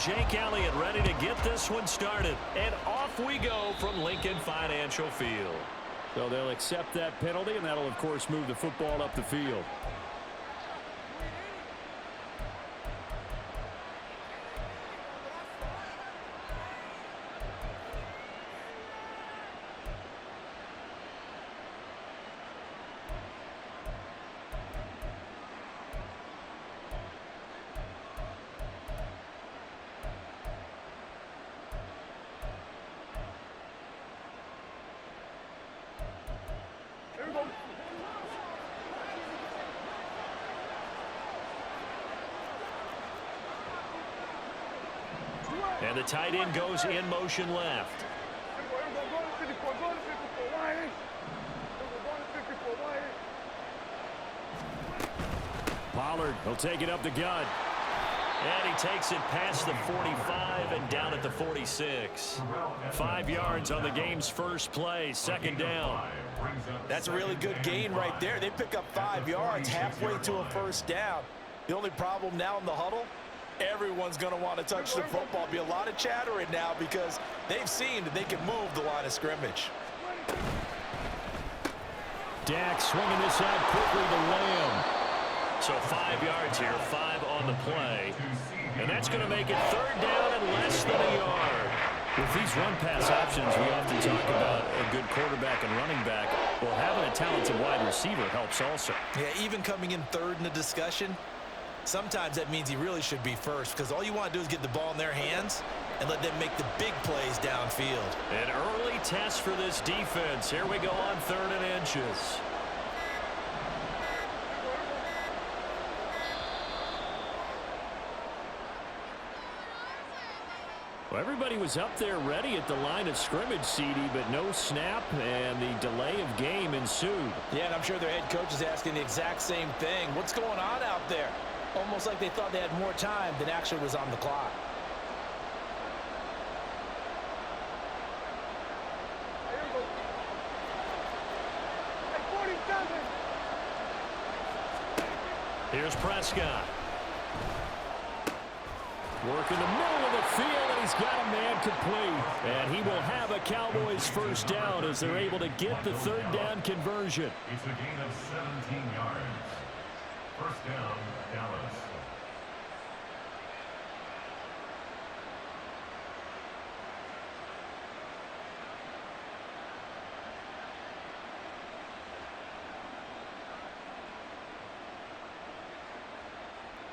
Jake Elliott ready to get this one started. And off we go from Lincoln Financial Field. So they'll accept that penalty, and that'll, of course, move the football up the field. And the tight end goes in motion left. Pollard, he'll take it up the gut. And he takes it past the 45 and down at the 46. 5 yards on the game's first play, second down. That's a really good gain right there. They pick up 5 yards halfway to a first down. The only problem now in the huddle, everyone's going to want to touch the football. Be a lot of chattering now because they've seen that they can move the line of scrimmage. Dak swinging this out quickly to Lamb. So 5 yards here, 5 on the play. And that's going to make it third down and less than a yard. With these run-pass options, we often talk about a good quarterback and running back. Well, having a talented wide receiver helps also. Yeah, even coming in third in the discussion, sometimes that means he really should be first because all you want to do is get the ball in their hands and let them make the big plays downfield. An early test for this defense. Here we go on 3rd and inches. Well, everybody was up there ready at the line of scrimmage, CD, but no snap, and the delay of game ensued. Yeah, and I'm sure their head coach is asking the exact same thing. What's going on out there? Almost like they thought they had more time than actually was on the clock. Here's Prescott. Work in the middle of the field, and he's got a man complete. And he will have a Cowboys first down as they're able to get the third down conversion. It's a gain of 17 yards. First down, Dallas.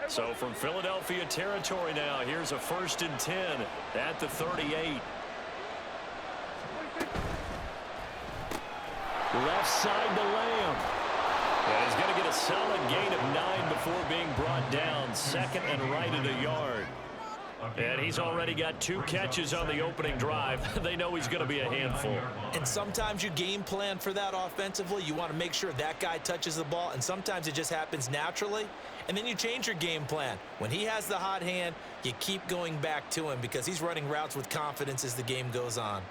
So from Philadelphia territory now, here's a 1st and 10 at the 38. Left side to Lamb. And he's going to get a solid gain of 9 before being brought down. 2nd and right at a yard. And he's already got 2 catches on the opening drive. They know he's going to be a handful. And sometimes you game plan for that offensively. You want to make sure that guy touches the ball, and sometimes it just happens naturally. And then you change your game plan. When he has the hot hand, you keep going back to him because he's running routes with confidence as the game goes on.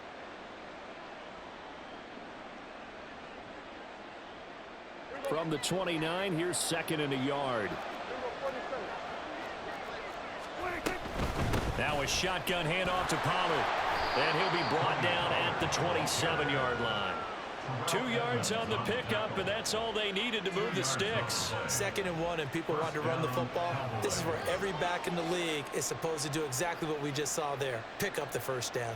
From the 29, here's 2nd and a yard. Now a shotgun handoff to Pollard. And he'll be brought down at the 27-yard line. 2 yards on the pickup, and that's all they needed to move the sticks. 2nd and 1, and people want to run the football. This is where every back in the league is supposed to do exactly what we just saw there. Pick up the first down.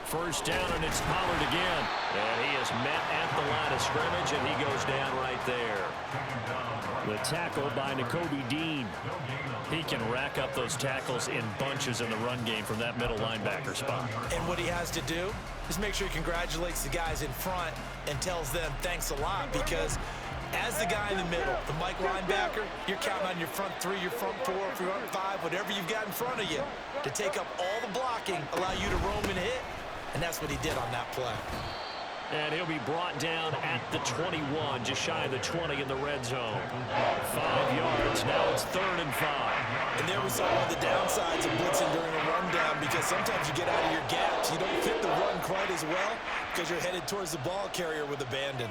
First down, and it's Pollard again. And he is met at the line of scrimmage, and he goes down right there. The tackle by Nakobe Dean. He can rack up those tackles in bunches in the run game from that middle linebacker spot. And what he has to do is make sure he congratulates the guys in front and tells them thanks a lot, because As the guy in the middle, the Mike linebacker, you're counting on your front three, your front four, front five, whatever you've got in front of you to take up all the blocking, allow you to roam and hit, and that's what he did on that play. And he'll be brought down at the 21, just shy of the 20 in the red zone. 5 yards, now it's 3rd and 5. And there we saw one of the downsides of blitzing during a rundown, because sometimes you get out of your gaps. You don't fit the run quite as well because you're headed towards the ball carrier with abandon.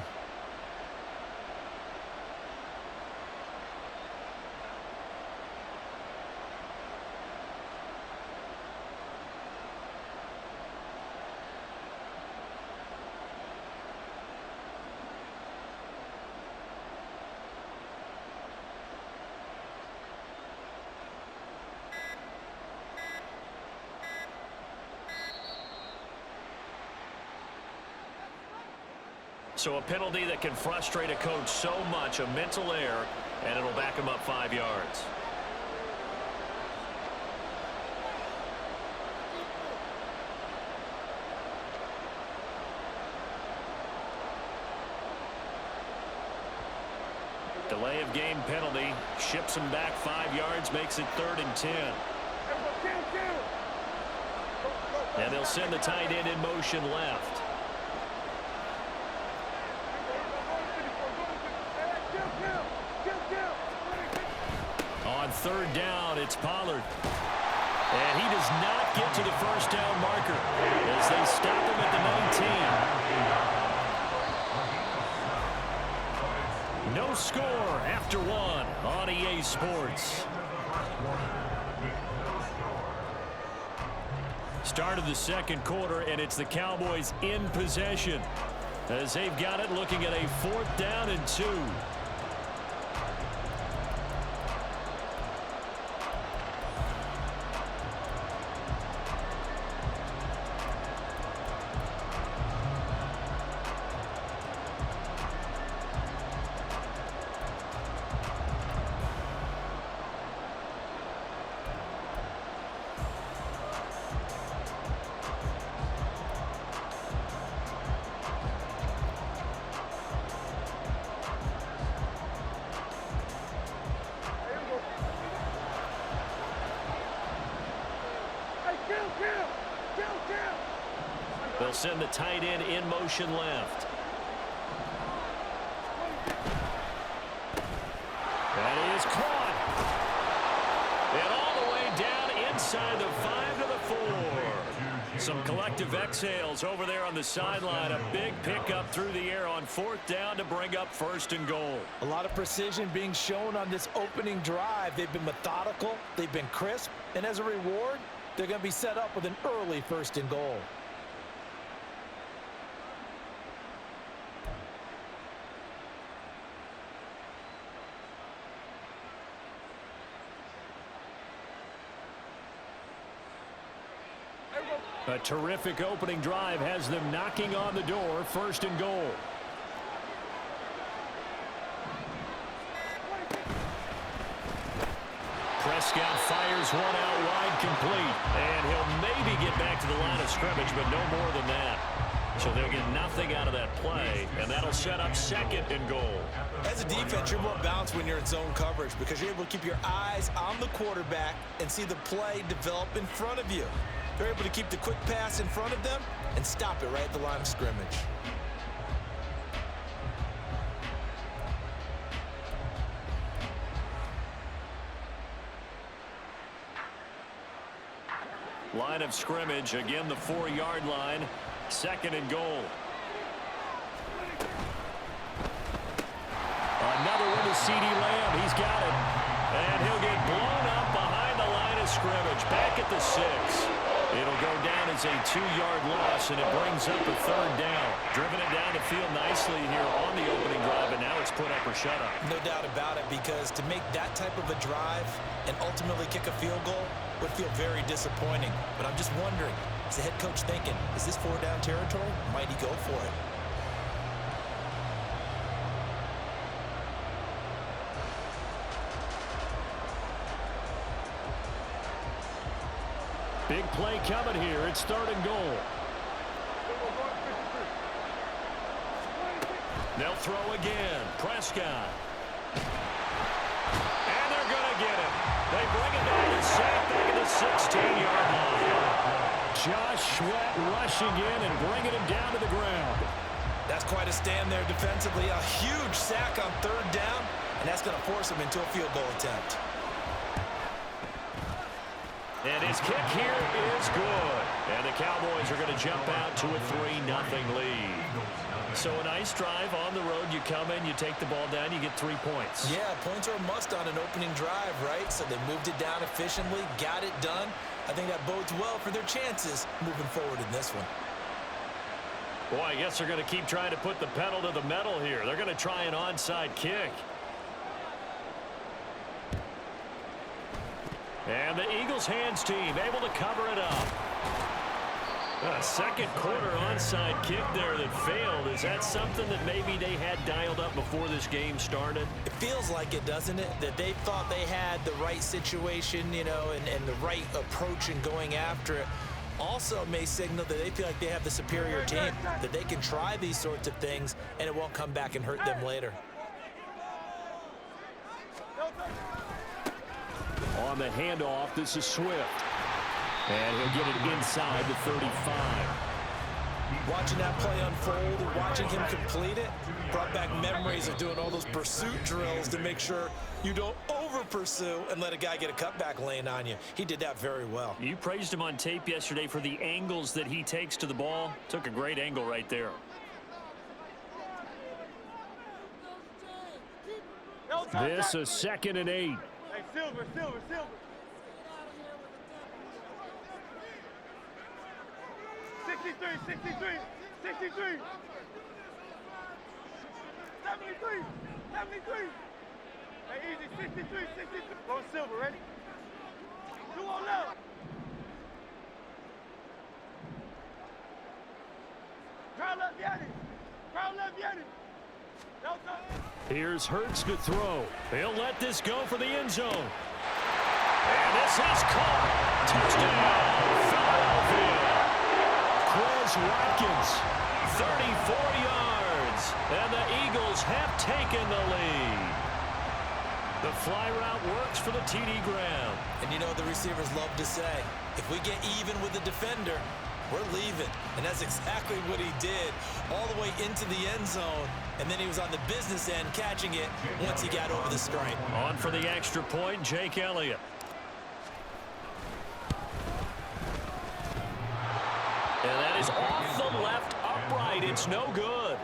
So a penalty that can frustrate a coach so much, a mental error, and it'll back him up 5 yards. Delay of game penalty, ships him back 5 yards, makes it 3rd and 10. And they'll send the tight end in motion left. On 3rd down, it's Pollard. And he does not get to the first down marker as they stop him at the 19. No score after 1 on EA Sports. Start of the second quarter, and it's the Cowboys in possession as they've got it, looking at a 4th down and 2. They'll send the tight end in motion left. That is caught. And all the way down inside the 5 to the 4. Some collective exhales over there on the sideline. A big pickup through the air on 4th down to bring up 1st and goal. A lot of precision being shown on this opening drive. They've been methodical. They've been crisp. And as a reward, they're going to be set up with an early 1st and goal. A terrific opening drive has them knocking on the door. 1st and goal. Prescott fires one out wide, complete. And he'll maybe get back to the line of scrimmage, but no more than that. So they'll get nothing out of that play, and that'll set up 2nd and goal. As a defense, you're more balanced when you're in zone coverage because you're able to keep your eyes on the quarterback and see the play develop in front of you. They're able to keep the quick pass in front of them and stop it right at the line of scrimmage. Line of scrimmage, again the 4-yard line. 2nd and goal. Another one to C.D. Lamb. He's got it. And he'll get blown up behind the line of scrimmage. Back at the 6. It'll go down as a 2-yard loss, and it brings up a 3rd down. Driven it down the field nicely here on the opening drive, and now it's put up or shut up. No doubt about it, because to make that type of a drive and ultimately kick a field goal would feel very disappointing. But I'm just wondering, is the head coach thinking, is this 4-down territory? Might he go for it? Big play coming here. It's 3rd and goal. They'll throw again. Prescott. And they're going to get him. They bring him down and sack back at the 16-yard line. Josh Sweat rushing in and bringing him down to the ground. That's quite a stand there defensively. A huge sack on third down, and that's going to force him into a field goal attempt. And his kick here is good. And the Cowboys are going to jump out to a 3-0 lead. So a nice drive on the road. You come in, you take the ball down, you get 3 points. Yeah, points are a must on an opening drive, right? So they moved it down efficiently, got it done. I think that bodes well for their chances moving forward in this one. Boy, I guess they're going to keep trying to put the pedal to the metal here. They're going to try an onside kick. And the Eagles hands team able to cover it up. A second quarter onside kick there that failed. Is that something that maybe they had dialed up before this game started? It feels like it, doesn't it? That they thought they had the right situation, you know, and the right approach in going after it. Also may signal that they feel like they have the superior team, that they can try these sorts of things and it won't come back and hurt them later. On the handoff, this is Swift. And he'll get it inside the 35. Watching that play unfold and watching him complete it brought back memories of doing all those pursuit drills to make sure you don't over-pursue and let a guy get a cutback lane on you. He did that very well. You praised him on tape yesterday for the angles that he takes to the ball. Took a great angle right there. This is 2nd and 8. Hey, Silver. 63. 73. 73. Hey, easy. 63. Go Silver, ready? 2 on left. Crowd left, Yanni. Here's Hurts to throw. He'll let this go for the end zone. And this is caught. Touchdown, Philadelphia. Chris Watkins, 34 yards. And the Eagles have taken the lead. The fly route works for the TD ground. And you know the receivers love to say, if we get even with the defender, we're leaving. And that's exactly what he did all the way into the end zone. And then he was on the business end catching it once he got over the stripe. On for the extra point, Jake Elliott. And that is off the left upright. It's no good.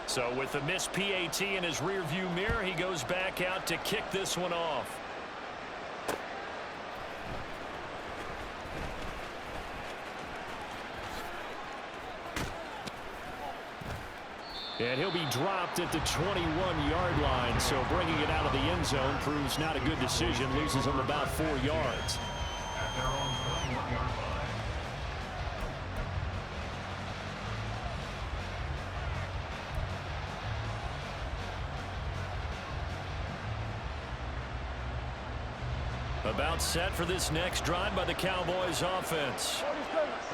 So with the missed PAT in his rearview mirror, he goes back out to kick this one off. And he'll be dropped at the 21-yard line, so bringing it out of the end zone proves not a good decision, loses him about 4 yards. At their own 21-yard line. About set for this next drive by the Cowboys offense.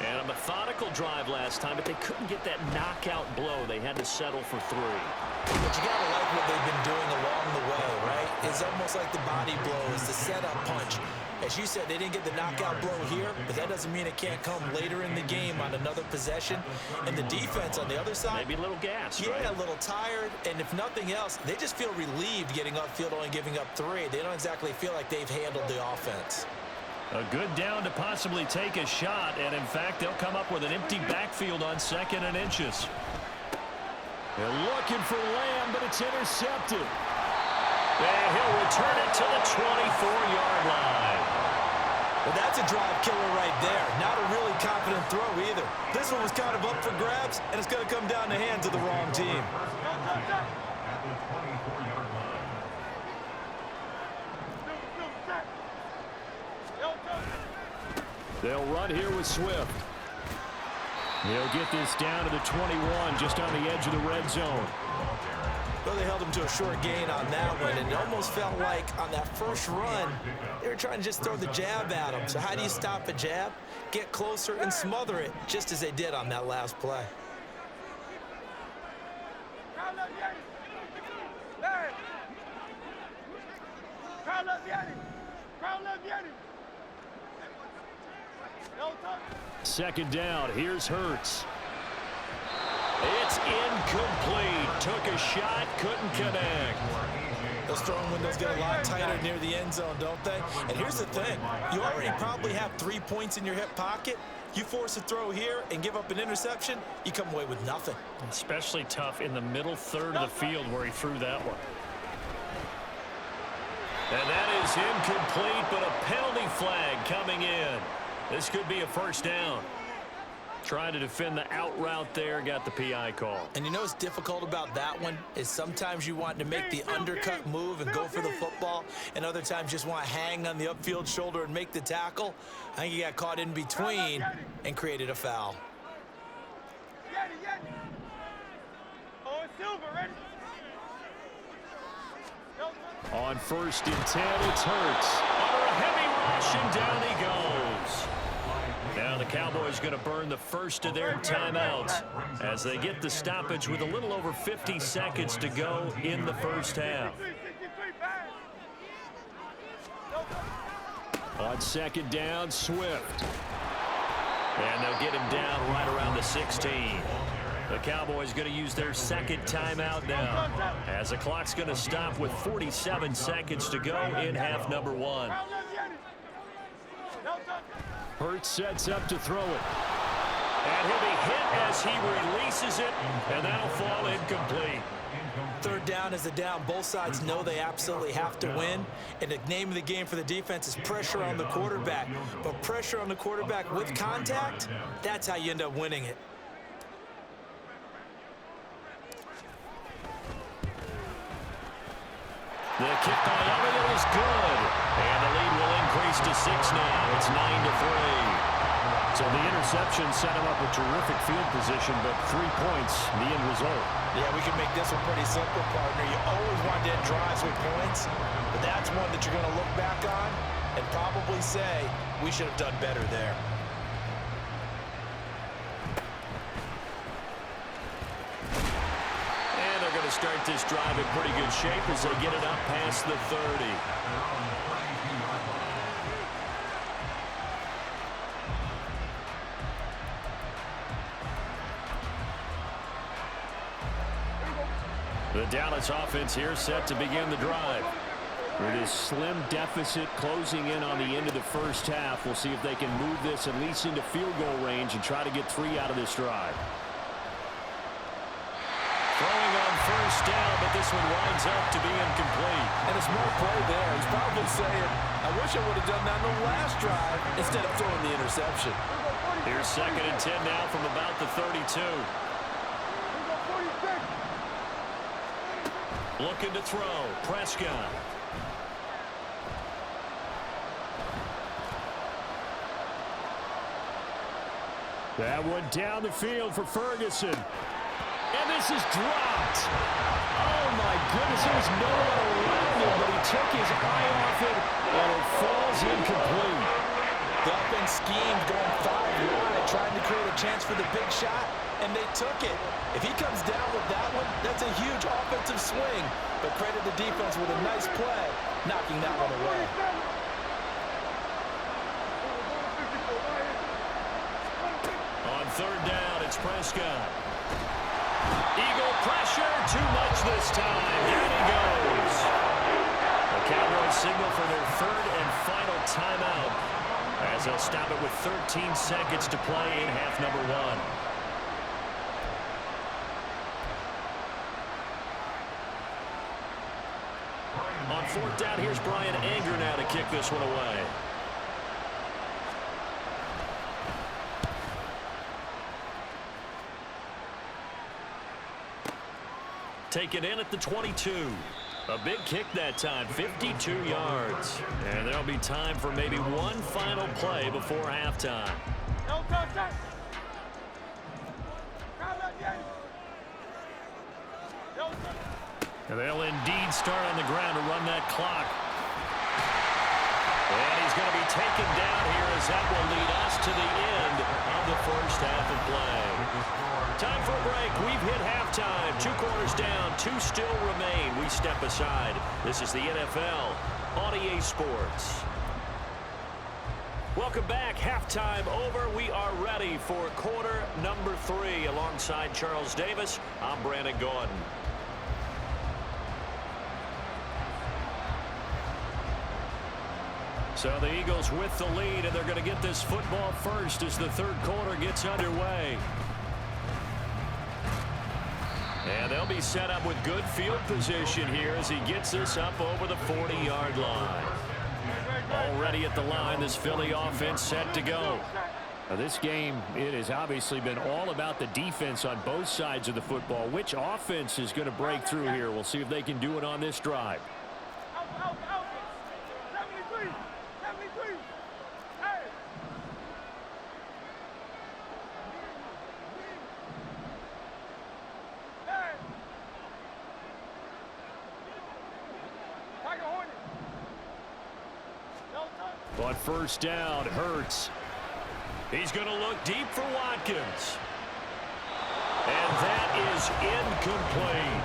And a methodical drive last time, but they couldn't get that knockout blow. They had to settle for 3. But you got to like what they've been doing along the way, right? It's almost like the body blow is the setup punch. As you said, they didn't get the knockout blow here, but that doesn't mean it can't come later in the game on another possession. And the defense on the other side, maybe a little gas, yeah, right? a little tired. And if nothing else, they just feel relieved getting upfield, only giving up 3. They don't exactly feel like they've handled the offense. A good down to possibly take a shot, and in fact, they'll come up with an empty backfield on 2nd and inches. They're looking for Lamb, but it's intercepted. And he'll return it to the 24-yard line. Well, that's a drive killer right there. Not a really confident throw either. This one was kind of up for grabs, and it's going to come down the hands of the wrong team. At the 24-yard line. They'll run here with Swift. He'll get this down to the 21, just on the edge of the red zone. Well, they held him to a short gain on that one, and it almost felt like on that first run, they were trying to just throw the jab at him. So how do you stop a jab? Get closer and smother it, just as they did on that last play. Second down, here's Hurts. It's incomplete. Took a shot, couldn't connect. Those throwing windows get a lot tighter near the end zone, don't they? And here's the thing. You already probably have 3 points in your hip pocket. You force a throw here and give up an interception, you come away with nothing. Especially tough in the middle third of the field where he threw that one. And that is incomplete, but a penalty flag coming in. This could be a first down. Trying to defend the out route there, got the PI call. And you know what's difficult about that one is sometimes you want to make the undercut move and go for the football, and other times just want to hang on the upfield shoulder and make the tackle. I think he got caught in between and created a foul. Oh, it's Silver, ready? On 1st and 10, it's Hurts. Under a heavy rush, and down he goes. Now the Cowboys going to burn the first of their timeouts as they get the stoppage with a little over 50 seconds to go in the first half. On 2nd down, Swift. And they'll get him down right around the 16. The Cowboys going to use their second timeout now as the clock's going to stop with 47 seconds to go in half number 1. Hurts sets up to throw it. And he'll be hit as he releases it, and that'll fall incomplete. 3rd down is a down. Both sides know they absolutely have to win. And the name of the game for the defense is pressure on the quarterback. But pressure on the quarterback with contact, that's how you end up winning it. The kick by Iblewit is good. And the lead will increase to 6 now. It's 9-3. So the interception set him up a terrific field position, but 3 points, the end result. Yeah, we can make this one pretty simple, partner. You always want to end drives with points, but that's one that you're going to look back on and probably say, we should have done better there. To start this drive in pretty good shape as they get it up past the 30. The Dallas offense here set to begin the drive. With this slim deficit closing in on the end of the first half, we'll see if they can move this at least into field goal range and try to get 3 out of this drive. Throwing on 1st down, but this one winds up to be incomplete. And a small play there. He's probably saying, I wish I would have done that in the last drive instead of throwing the interception. Here's 2nd and 10 now from about the 32. Looking to throw. Prescott. That one down the field for Ferguson. And this is dropped. Oh, my goodness. There was no one around him, but he took his eye off it, and it falls incomplete. The offense schemed going 5 wide, trying to create a chance for the big shot, and they took it. If he comes down with that one, that's a huge offensive swing. But credit the defense with a nice play, knocking that one away. On 3rd down, it's Prescott. Eagle pressure, too much this time. Here he goes. The Cowboys signal for their 3rd and final timeout as they'll stop it with 13 seconds to play in half number 1. On 4th down, here's Brian Anger now to kick this one away. Taken in at the 22. A big kick that time, 52 yards. And there'll be time for maybe one final play before halftime. No contact. And they'll indeed start on the ground to run that clock. And he's going to be taken down here as that will lead us to the end of the first half of play. Time for a break. We've hit halftime. 2 quarters down. 2 still remain. We step aside. This is the NFL on EA Sports. Welcome back. Halftime over. We are ready for quarter number 3. Alongside Charles Davis, I'm Brandon Gordon. So the Eagles with the lead, and they're going to get this football first as the third quarter gets underway. And they'll be set up with good field position here as he gets this up over the 40-yard line. Already at the line, this Philly offense set to go. Now this game, it has obviously been all about the defense on both sides of the football. Which offense is going to break through here? We'll see if they can do it on this drive. On first down, Hurts. He's going to look deep for Watkins. And that is incomplete.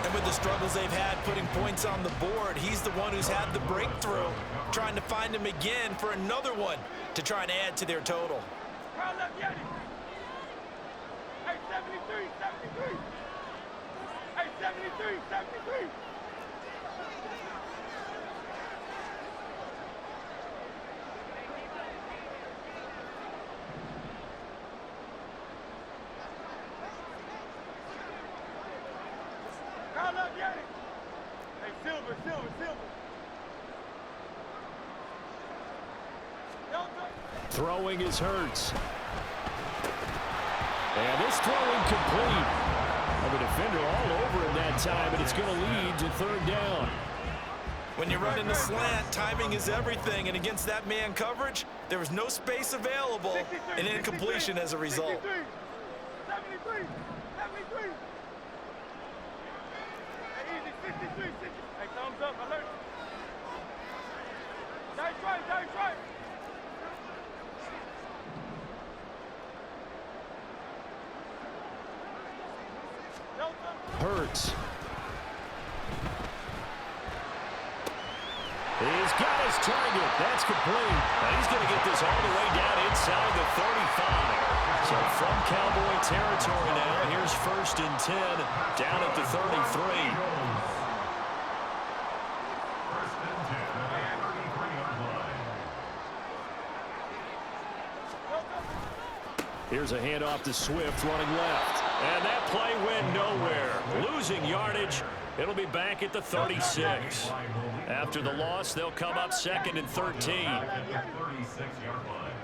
And with the struggles they've had putting points on the board, he's the one who's had the breakthrough, trying to find him again for another one to try and add to their total. Hey, 73, 73. Hey, 73, 73. Hey, Silver. Throwing is Hurts. And this throw incomplete. The defender all over him that time, and it's going to lead to third down. When you run in the slant, timing is everything, and against that man coverage, there was no space available, and incompletion as a result. 73. Hey, easy, 63, 60. Hey, thumbs up, alert. Nice right. Hurts. He's got his target. That's complete. And he's going to get this all the way down inside the 35. So from Cowboy territory now, here's 1st and 10 down at the 33. Here's a handoff to Swift running left. And that play went nowhere. Losing yardage. It'll be back at the 36. After the loss, they'll come up 2nd and 13. 36-yard line.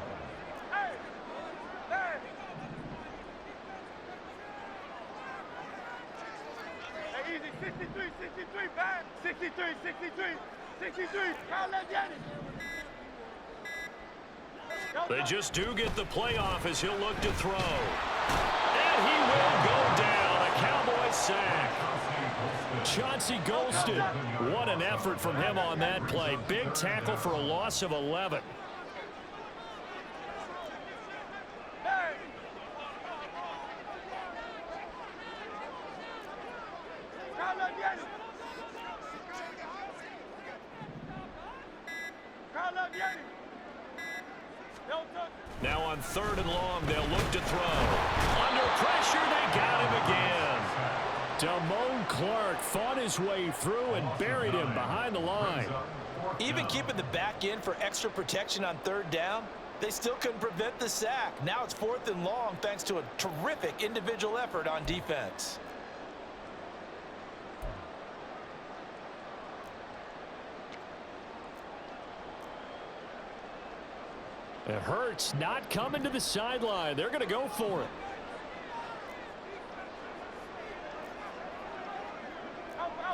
Hey, easy, 63, back. 63. Kyle left Yanni. They just do get the playoff as he'll look to throw. And he will go down. A Cowboy sack. Chauncey Golston. What an effort from him on that play. Big tackle for a loss of 11. Now on 3rd and long, they'll look to throw. Under pressure, they got him again. Damone Clark fought his way through and buried him behind the line. Even keeping the back end for extra protection on 3rd down, they still couldn't prevent the sack. Now it's 4th and long thanks to a terrific individual effort on defense. It hurts not coming to the sideline. They're going to go for it.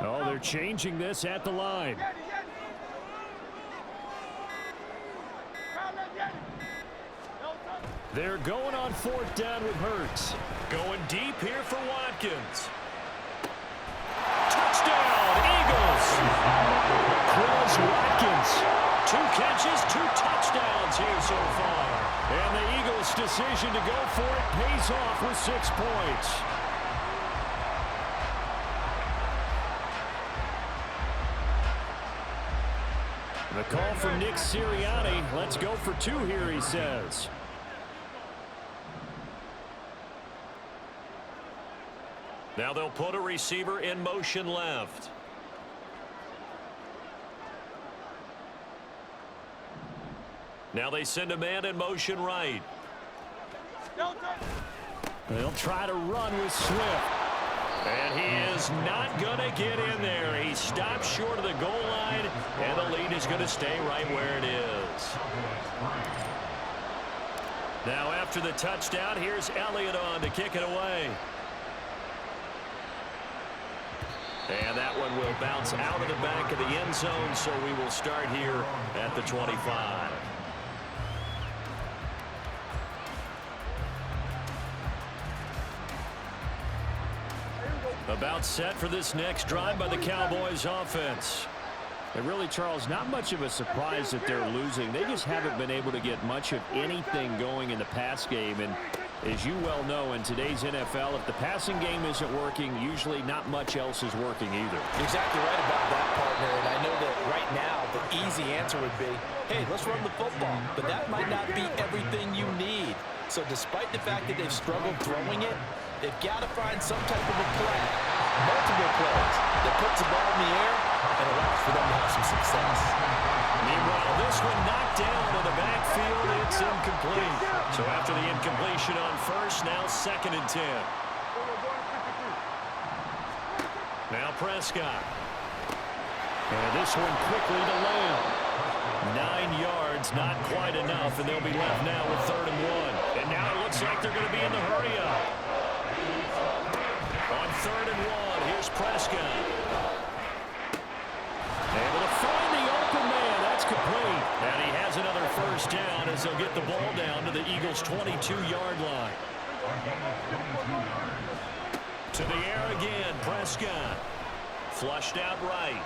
Oh, they're changing this at the line. They're going on 4th down with Hurts. Going deep here for Watkins. Touchdown! decision to go for it pays off with 6 points. The call from Nick Sirianni. Let's go for 2 here, he says. Now they'll put a receiver in motion left. Now they send a man in motion right. They'll try to run with Swift. And he is not going to get in there. He stops short of the goal line, and the lead is going to stay right where it is. Now after the touchdown, here's Elliott on to kick it away. And that one will bounce out of the back of the end zone, so we will start here at the 25. About set for this next drive by the Cowboys offense. And really, Charles, not much of a surprise that they're losing. They just haven't been able to get much of anything going in the pass game. And as you well know, in today's NFL, if the passing game isn't working, usually not much else is working either. You're exactly right about that, partner. And I know that right now the easy answer would be, hey, let's run the football. But that might not be everything you need. So despite the fact that they've struggled throwing it, they've got to find some type of a play, multiple plays, that puts the ball in the air and allows for them to have some success. Meanwhile, this one knocked down in the backfield. It's incomplete. So after the incompletion on first, now 2nd and 10. Now Prescott. And this one quickly to Lamb. 9 yards, not quite enough, and they'll be left now with 3rd and 1. And now it looks like they're going to be in the hurry-up. On 3rd and 1, here's Prescott. Able to find the open man. That's complete. And he has another first down as they'll get the ball down to the Eagles' 22-yard line. To the air again, Prescott. Flushed out right.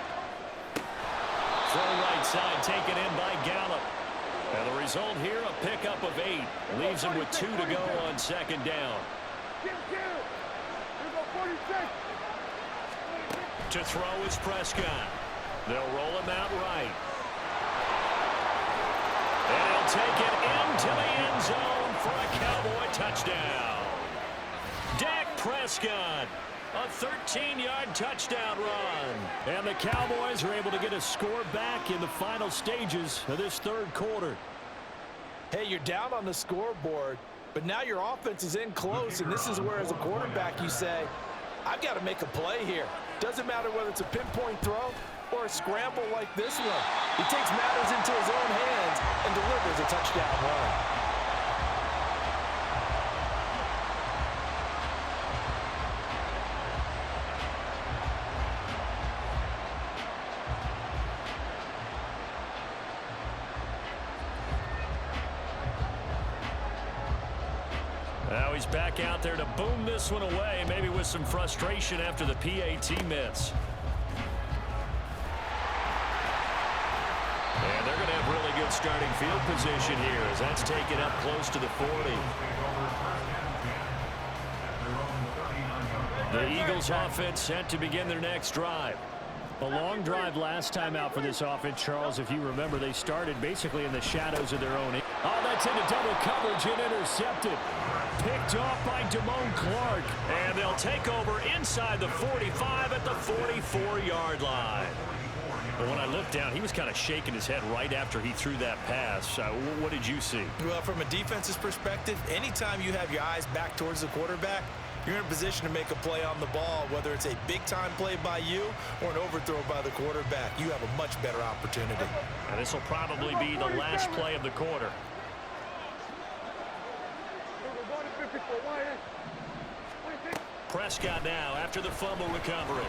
Throw right side taken in by Gallup. And the result here, a pickup of 8. Leaves him with 2 to go on 2nd down. To throw is Prescott. They'll roll him out right. And he'll take it into the end zone for a Cowboy touchdown. Dak Prescott. A 13-yard touchdown run. And the Cowboys are able to get a score back in the final stages of this 3rd quarter. Hey, you're down on the scoreboard, but now your offense is in close, and this is where, as a quarterback, you say, I've got to make a play here. Doesn't matter whether it's a pinpoint throw or a scramble like this one. He takes matters into his own hands and delivers a touchdown run. Now he's back out there to boom this one away, maybe with some frustration after the PAT miss. And they're going to have really good starting field position here as that's taken up close to the 40. The Eagles offense set to begin their next drive. A long drive last time out for this offense, Charles. If you remember, they started basically in the shadows of their own. Oh, that's into double coverage and intercepted. Picked off by Damone Clark. And they'll take over inside the 45 at the 44-yard line. But when I looked down, he was kind of shaking his head right after he threw that pass. What did you see? Well, from a defense's perspective, anytime you have your eyes back towards the quarterback, you're in a position to make a play on the ball, whether it's a big-time play by you or an overthrow by the quarterback. You have a much better opportunity. And this will probably be the last play of the quarter. Prescott now after the fumble recovery.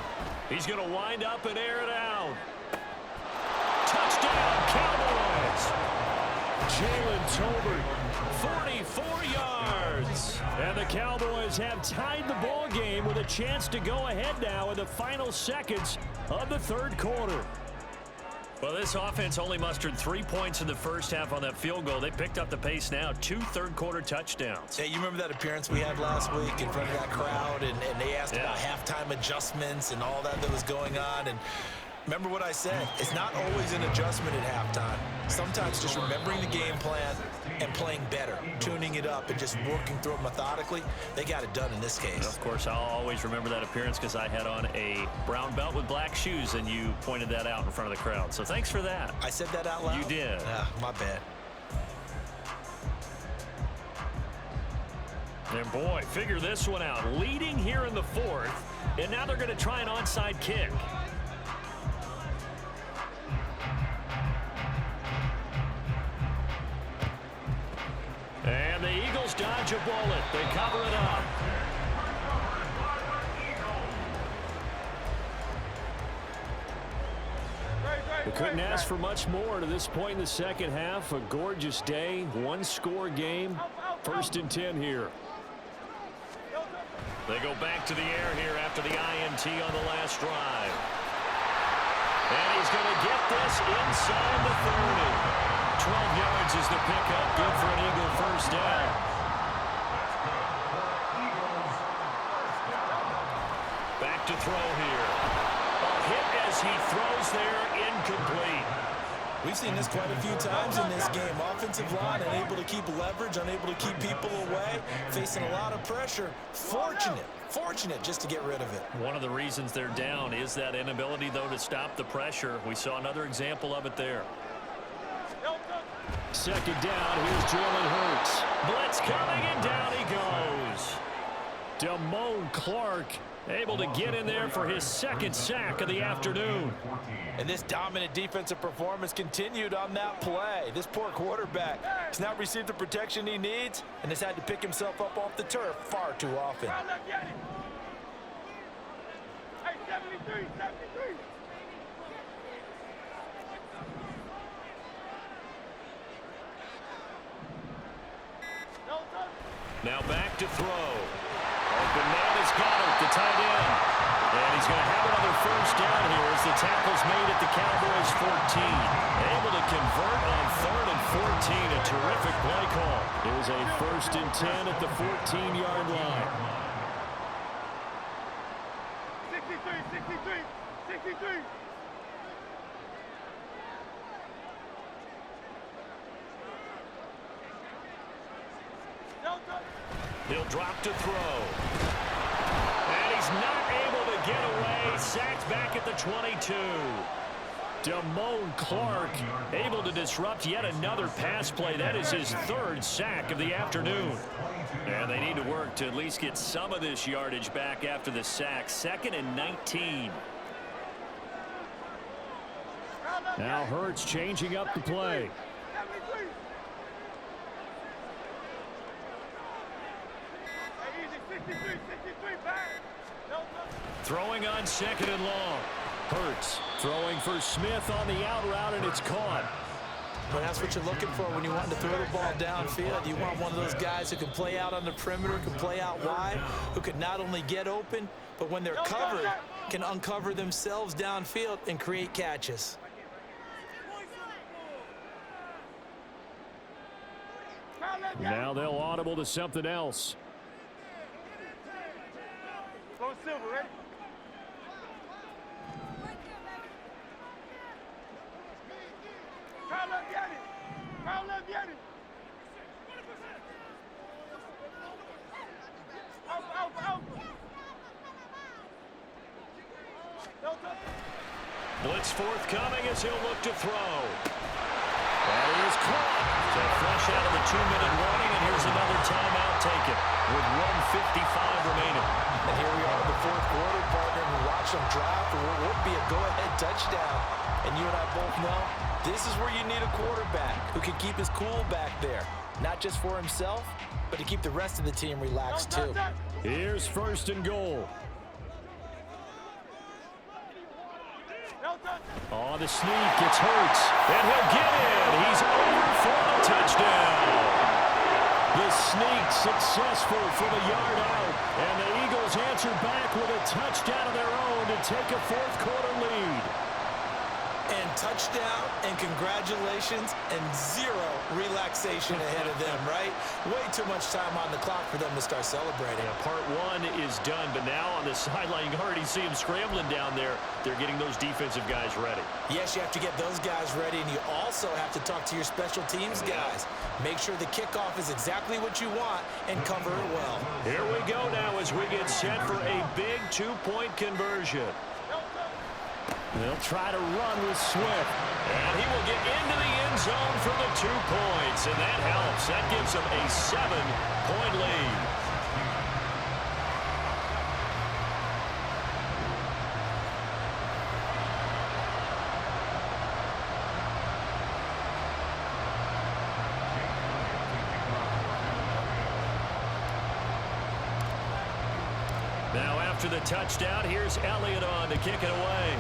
He's going to wind up and air it out. Touchdown, Cowboys! Jalen Tolbert, 44 yards. And the Cowboys have tied the ball game with a chance to go ahead now in the final seconds of the 3rd quarter. Well, this offense only mustered 3 points in the first half on that field goal. They picked up the pace now. 2 third-quarter touchdowns. Hey, you remember that appearance we had last week in front of that crowd, and they asked about halftime adjustments and all that was going on, and remember what I said. It's not always an adjustment at halftime. Sometimes just remembering the game plan and playing better, tuning it up and just working through it methodically. They got it done in this case. Of course, I'll always remember that appearance because I had on a brown belt with black shoes, and you pointed that out in front of the crowd. So thanks for that. I said that out loud? You did. My bad. And boy, figure this one out. Leading here in the fourth, and now they're going to try an onside kick. And the Eagles dodge a bullet. They cover it up. We couldn't ask for much more to this point in the second half. A gorgeous day, one-score game. 1st and 10 here. They go back to the air here after the INT on the last drive. And he's going to get this inside the 30. 12 yards is the pickup. Good for an Eagle first down. Back to throw here. A hit as he throws there, incomplete. We've seen this quite a few times in this game. Offensive line unable to keep leverage, unable to keep people away, facing a lot of pressure. Fortunate just to get rid of it. One of the reasons they're down is that inability, though, to stop the pressure. We saw another example of it there. Second down, here's Jalen Hurts. Blitz coming, and down he goes. Damone Clark able to get in there for his second sack of the afternoon. And this dominant defensive performance continued on that play. This poor quarterback has not received the protection he needs and has had to pick himself up off the turf far too often. Hey, 73. Now back to throw. Open man has got it, the tight end. And he's going to have another first down here as the tackle's made at the Cowboys 14. Able to convert on 3rd and 14. A terrific play call. It was a 1st and 10 at the 14-yard line. 63. He'll drop to throw. And he's not able to get away. Sacked back at the 22. Damone Clark able to disrupt yet another pass play. That is his 3rd sack of the afternoon. And they need to work to at least get some of this yardage back after the sack. 2nd and 19. Now Hurts changing up the play. Throwing on 2nd and long. Hurts throwing for Smith on the out route, and it's caught. Well, that's what you're looking for when you want to throw the ball downfield. You want one of those guys who can play out on the perimeter, can play out wide, who can not only get open, but when they're covered, can uncover themselves downfield and create catches. Now they'll audible to something else. Go Silver, ready? Crowd left, get it. Out. Blitz forthcoming as he'll look to throw. And he is caught. So fresh out of the 2-minute warning, and here's another timeout taken with 1:55 remaining. And here we are in the 4th quarter, partner, and watch them drive for what would be a go-ahead touchdown. And you and I both know this is where you need a quarterback who can keep his cool back there. Not just for himself, but to keep the rest of the team relaxed too. Here's 1st and goal. On the sneak, it's Hurts, and he'll get in. He's over for the touchdown. The sneak successful from a yard out, and the Eagles answer back with a touchdown of their own to take a 4th quarter lead. And touchdown, and congratulations, and zero relaxation ahead of them, right? Way too much time on the clock for them to start celebrating. Yeah, part one is done, but now on the sideline, you can already see them scrambling down there. They're getting those defensive guys ready. Yes, you have to get those guys ready, and you also have to talk to your special teams guys. Make sure the kickoff is exactly what you want and cover it well. Here we go now as we get set for a big two-point conversion. They'll try to run with Swift. And he will get into the end zone for the 2 points. And that helps. That gives him a 7-point lead. Now after the touchdown, here's Elliott on to kick it away.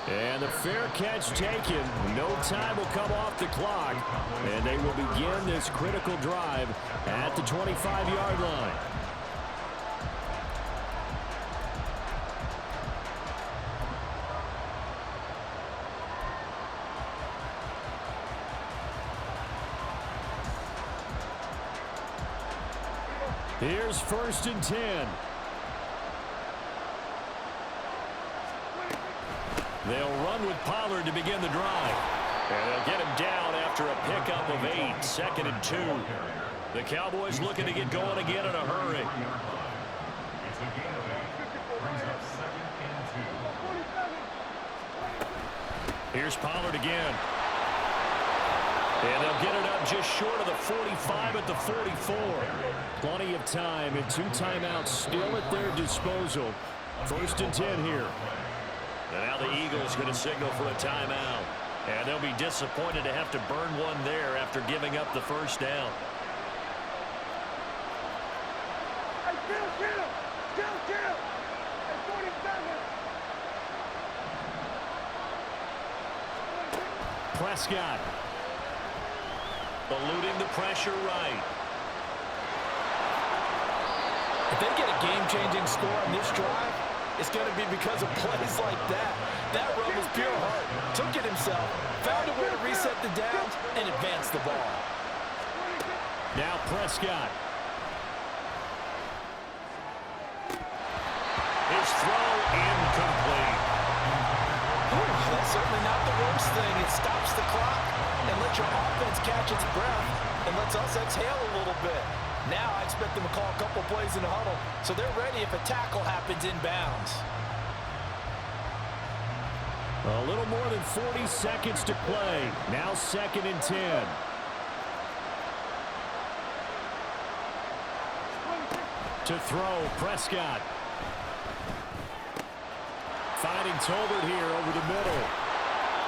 And the fair catch taken. No time will come off the clock. And they will begin this critical drive at the 25-yard line. Here's 1st and 10. They'll run with Pollard to begin the drive. And they'll get him down after a pickup of 8. 2nd and 2. The Cowboys looking to get going again in a hurry. Here's Pollard again. And they'll get it up just short of the 45 at the 44. Plenty of time and 2 timeouts still at their disposal. 1st and 10 here. And now the Eagles going to signal for a timeout. And they'll be disappointed to have to burn one there after giving up the 1st down. Hey, kill! Hey, 47! Prescott. Eluding the pressure right. If they get a game-changing score on this drive, it's going to be because of plays like that. That run was pure heart. Took it himself, found a way to reset the downs, and advance the ball. Now Prescott. His throw incomplete. That's certainly not the worst thing. It stops the clock and lets your offense catch its breath and lets us exhale a little bit. Now I expect them to call a couple plays in the huddle so they're ready if a tackle happens inbounds. A little more than 40 seconds to play. Now 2nd and 10. To throw, Prescott. Finding Tolbert here over the middle.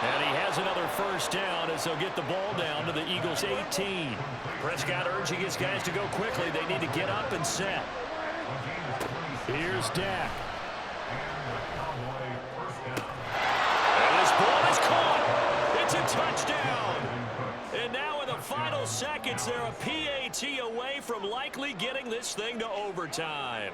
And he has another 1st down as they'll get the ball down to the Eagles' 18. Prescott urging his guys to go quickly. They need to get up and set. Here's Dak. And this ball is caught. It's a touchdown. And now in the final seconds, they're a PAT away from likely getting this thing to overtime.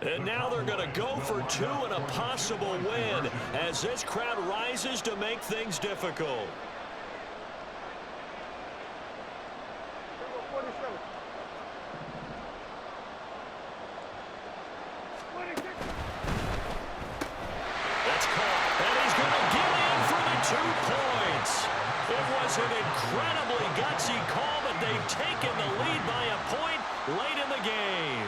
And now they're going to go for 2 and a possible win as this crowd rises to make things difficult. That's caught. And he's going to get in for the 2 points. It was an incredibly gutsy call, but they've taken the lead by a point late in the game.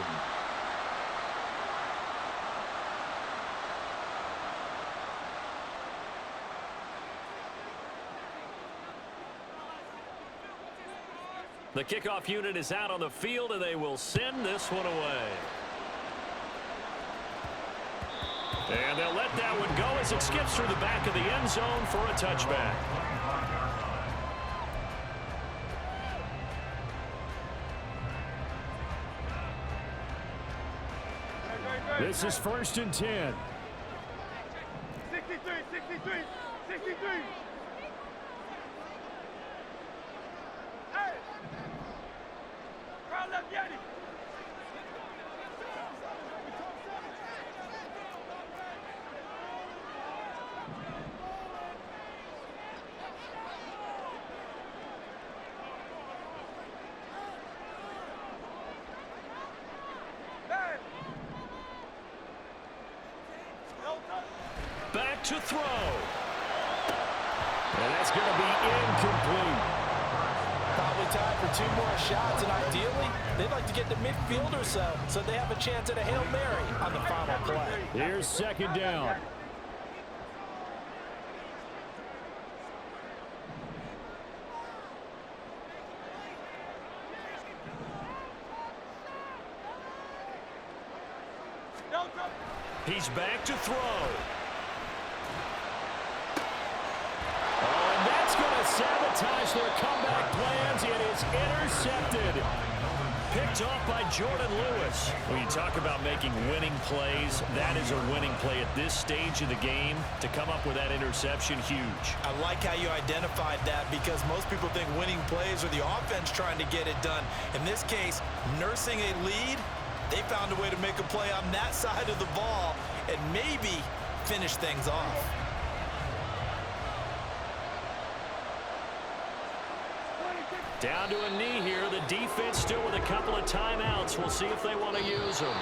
The kickoff unit is out on the field, and they will send this one away. And they'll let that one go as it skips through the back of the end zone for a touchback. This is 1st and 10. 63. Hey! to throw. And that's going to be incomplete. Probably time for 2 more shots, and ideally, they'd like to get to midfield or so they have a chance at a Hail Mary on the final play. Here's second down. He's back to throw. Oh, and that's going to sabotage their comeback plans. It is intercepted. Picked off by Jordan Lewis. When you talk about making winning plays, that is a winning play at this stage of the game. To come up with that interception, huge. I like how you identified that because most people think winning plays are the offense trying to get it done. In this case, nursing a lead, they found a way to make a play on that side of the ball and maybe finish things off. Down to a knee here. The defense still with a couple of timeouts. We'll see if they want to use them.